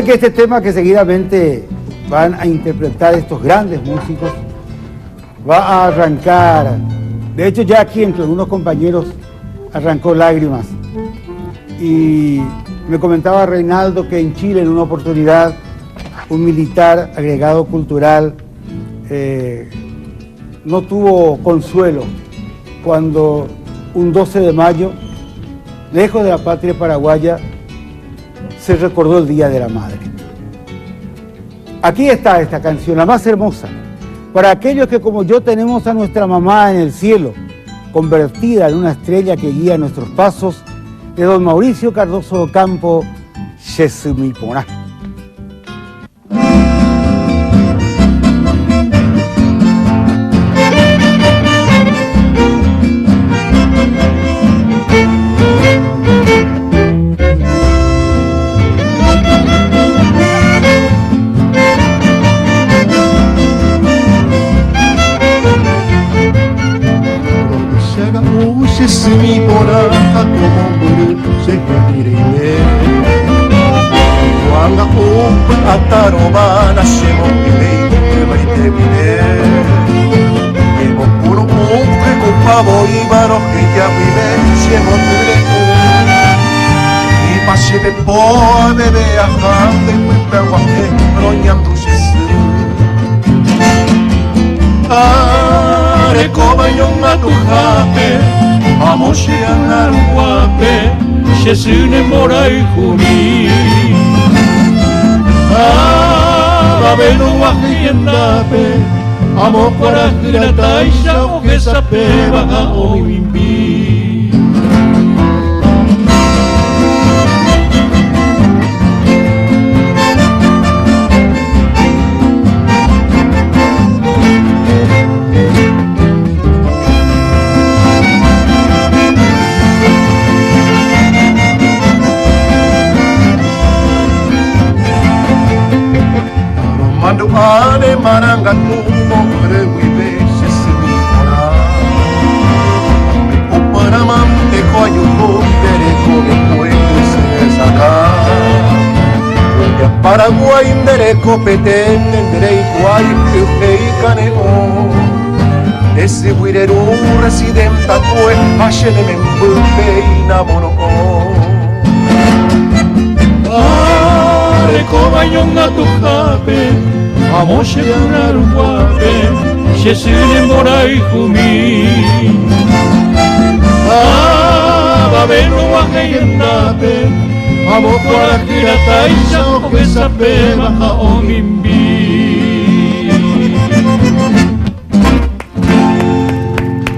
Que este tema que seguidamente van a interpretar estos grandes músicos va a arrancar, de hecho ya aquí entre algunos compañeros arrancó Lágrimas, y me comentaba Reinaldo que en Chile en una oportunidad un militar agregado cultural no tuvo consuelo cuando un 12 de mayo, lejos de la patria paraguaya, se recordó el Día de la Madre. Aquí está esta canción, la más hermosa, para aquellos que como yo tenemos a nuestra mamá en el cielo, convertida en una estrella que guía nuestros pasos, de don Mauricio Cardoso Ocampo, Yesumiponá. Yesumiponá hakomonguru sehemirime Wanga upa atarobana shemongimei kumaitebine Emo puro upe kupavo ibaro hiyabime shemongure Ipashete poa bebe ahande kupewahe ronyamdu Yesu Rekobayong atuhape Amoshe anaruape Yesune morai juri Babelo wahiendape Amo para grataisha ogesape Baga oimbi Mando ane maranga tumo rewibe Yesumiponá Opara mante koayuko tere kome puente se saca Ya Paraguay ndere kopeten ndere igual que ikaneo Ese wireru residenta kue ashene membupe inamono Rekobayong atuhape Amoshe anaruape Yesune morai jumi Babelo wahiendape Amo para grataisha ogesape Baja omimbi